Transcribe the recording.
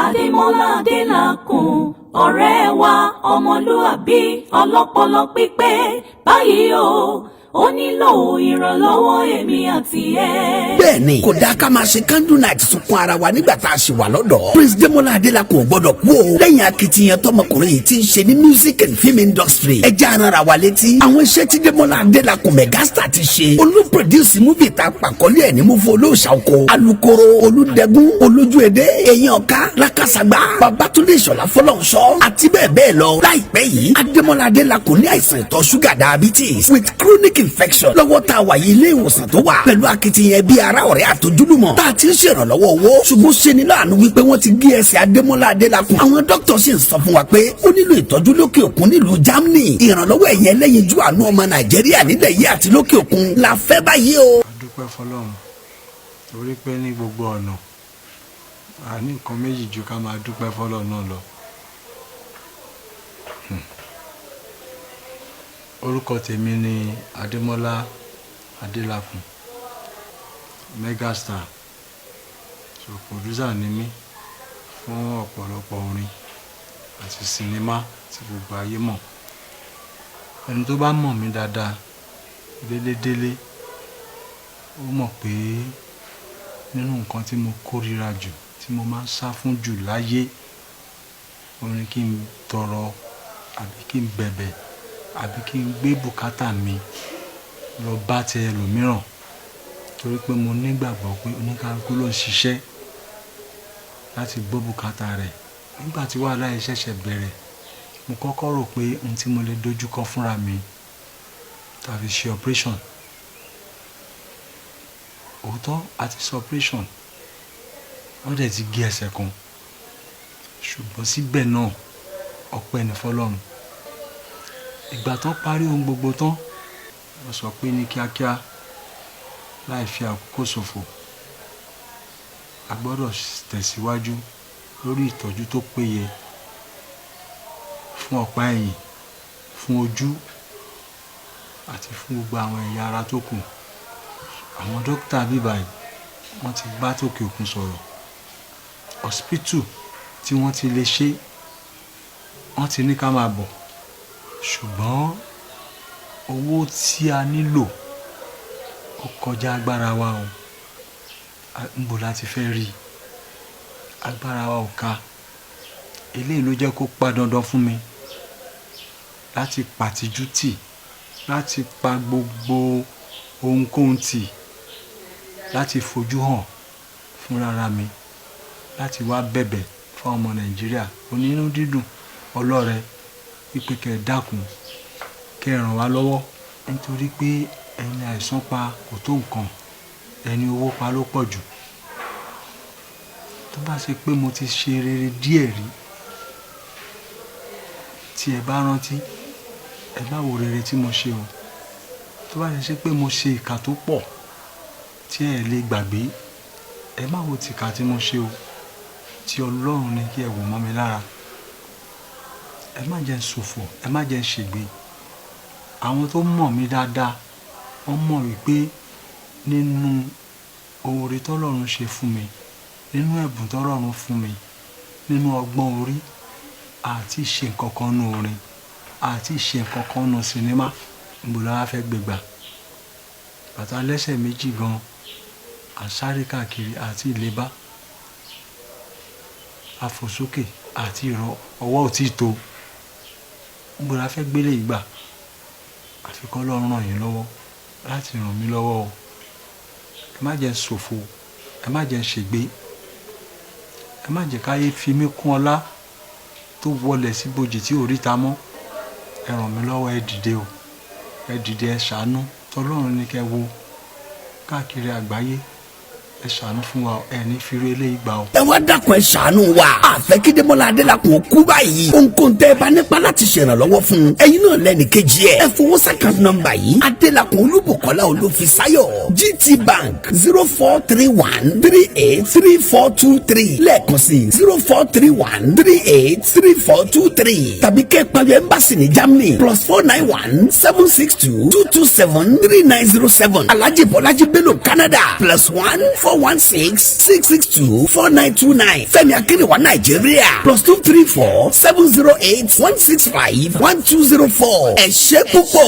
Ademola Adelakun, ọ̀rẹ́ wa ọmọlúàbí ọlọ́pọlọ pípé Bayii ó nílò ìrànlọ́wọ́ èmi àti ẹ. Bẹ́ẹ̀ni, kò dáa ká máa ṣe candle night sunkún ara wa nígbà tá a ṣì wà lọ́dọ̀. Prince Ademola Adelakun gbọ́dọ̀ kú o. Lẹ́yìn akitiyan tọmọkùnrin yìí ti ń ṣe ní music and film industry. Ẹ jẹ́ ara wa létí. Àwọn iṣẹ́ tí Ademola Adelakun megastar ti ṣe. Olùproduce movie ta pàkọ́lé ẹ̀ ní Múfò Olóòṣà Oko. Alukoro, Olúdẹ̀gún, Olójúẹdẹ, Eyín Ọ̀ká, Lákàsàgbà, Babátúndé Ìṣọ̀lá Fọlọ́runṣọ́ àti bẹ́ẹ̀ bẹ́ẹ̀ lọ. Láìpẹ́ yìí, Ademola Adelakun ní àìsàn ìtọ̀ ṣúgà diabetes with chronic infection lọ́wọ́ tá a wà yìí ilé ìwòsàn tó wà pẹ̀lú akitiyan bí ara ọ̀rẹ́ àtojúlùmọ̀ tá a ti ń ṣèrànlọ́wọ́ owó ṣùgbọ́n ṣe ni láàánú wípé wọ́n ti gé ẹsẹ̀ Ademola Adelakun. Àwọn dókítà sì ń sọ fún wa pé ó nílò ìtọ́jú lókè òkun nílùú Germany. Ìrànlọ́wọ́ ẹ̀yẹ lẹ́yìn ju àánú ọmọ Nàìjíríà nílẹ̀ yìí àti lókè òkun la fẹ́ báyìí o. A dúpẹ́ fọlọ́run torí pé ní gbogbo ọ̀nà a ní nǹkan méjì ju ká máa dúpẹ́ fọlọ́run náà lọ. Orúkọ tèmi ni Ademola Adelakun, megastar, so producer ni mí fún ọ̀pọ̀lọpọ̀ orin àti sinimá tí gbogbo ayé mọ̀. Ẹni tó bá mọ̀ mí dáadáa délédélé ó mọ̀ pé nínú nǹkan tí mo kórìíra jù tí mo máa ń sá fún jù láyé ó ní kí n tọrọ àbí kí n bẹ̀bẹ̀ àbí kí n gbé bùkátà mi lọ bá ti ẹlòmíràn torí pé mo nígbàgbọ́ pé oníkálukú ló ń ṣiṣẹ́ láti gbọ́ bùkátà rẹ̀. Nígbà tí wàhálà yìí ṣẹ̀ṣẹ̀ bẹ̀rẹ̀ mo kọ́kọ́ rò pé ohun tí mo lè dojúkọ fúnra mi tàbí ṣe operation. Òótọ́ àti ṣe operation wọ́n dẹ̀ ti gé ẹsẹ̀ kan ṣùgbọ́n síbẹ̀ náà ọpẹ́ ni fọlọ́run. Ìgbà tán parí ohun gbogbo tán wọ́n sọ pé ní kíákíá láì fi àkókò ṣòfò a gbọ́dọ̀ tẹ̀síwájú lórí ìtọ́jú tó péye fún ọ̀pá ẹ̀yìn, fún ojú àti fún gbogbo àwọn ẹ̀yà ara tó kù. Àwọn dókítà bíbáyìí wọ́n ti bá tòkè òkun sọ̀rọ̀. Hospital tí wọ́n ti lè ṣe wọ́n ti ní ká máa bọ̀ ṣùgbọ́n owó tí a nílò ó kọjá agbára wa o. Níbo la ti fẹ́ rí? Agbára wa ò ká. Eléyìí ló jẹ́ kó pa dandan fún mi láti pàtijú tì, láti pa gbogbo ohunkóhun tì, láti fojú hàn fúnra mi, láti wá bẹ̀bẹ̀ fún ọmọ Nàìjíríà onínú dídùn ọlọ́rẹ wípé kẹ́ dákun kẹ́ ràn wá lọ́wọ́ nítorí pé ẹni àìsàn pa kò tó nǹkan, ẹni owó pa ló pọ̀ jù. Tó bá ṣe pé mo ti ṣe rere díẹ̀ rí tí ẹ bá rántí ẹ bá wo rere tí mo ṣe o. Tó bá ṣe pé mo ṣe ìkà tó pọ̀ tí ẹ lè gbàgbé ẹ má wo tìkà tí mo ṣe o, tí Ọlọ́run ní kí ẹ wò mọ́ mi lára. Ẹ má jẹ́ n ṣòfò, ẹ má jẹ́ n ṣègbé. Àwọn tó mọ̀ mí dáadáa wọ́n mọ̀ wípé nínú oore tọ́lọ́run ṣe fún mi, nínú ẹ̀bùn tọ́lọ́run fún mi, nínú ọgbọ́n orí àti ṣe nǹkan kan nù orin àti ṣe nǹkan kan nù sinimá níbo la wá fẹ́ gbégbà. Bàtà lẹ́sẹ̀ méjì gan àsáré káàkiri àti ìlébá àfòsókè àti ìrọ̀ ọwọ́ ò tí ì tó. Níbo la fẹ́ gbélé ìgbà? Àfikọ́ Ọlọ́run ràn yín lọ́wọ́ láti ràn mí lọ́wọ́ o. Ẹ má jẹ́ ṣòfò, ẹ má jẹ́ ṣègbé, ẹ má jẹ́ káyé fi mí kún ọlá tó wọlé sí bòjì tí ò ríta mọ́. Ẹ ràn mí lọ́wọ́, ẹ dìde o, ẹ dìde, ẹ ṣàánú. Tọ́lọ́run ní kẹ́ wo káàkiri àgbáyé, ẹ ṣàánú fún wa, ẹ ní fi rí eléyìí gbà o. Ẹ wá dákun ẹ ṣàánú wa. Àfẹ́ kí Ademola Adelakun kú báyìí. Ohunkóhun tẹ́ ẹ bá nípa láti ṣèrànlọ́wọ́ fún un. Ẹ̀yin náà lẹ́ni kejì ẹ̀. Ẹ fowó sàkáǹtì nọ́mbà yìí. Adelakun Olúbùkọ́lá Olúfisáyọ̀. GT Bank 0431383423. Lẹ́ẹ̀kan sí 0431383423. Tàbí kẹ́ ẹ pàbí ẹ́mbásì ní Germany +491 762 227 3907. Alhaji Bọ́lájí Bello Canada +1 416-662-4929 Fẹ́mi Akínrìnwá Nàìjíríà +234-708-165-1204 ẹ ṣé púpọ̀.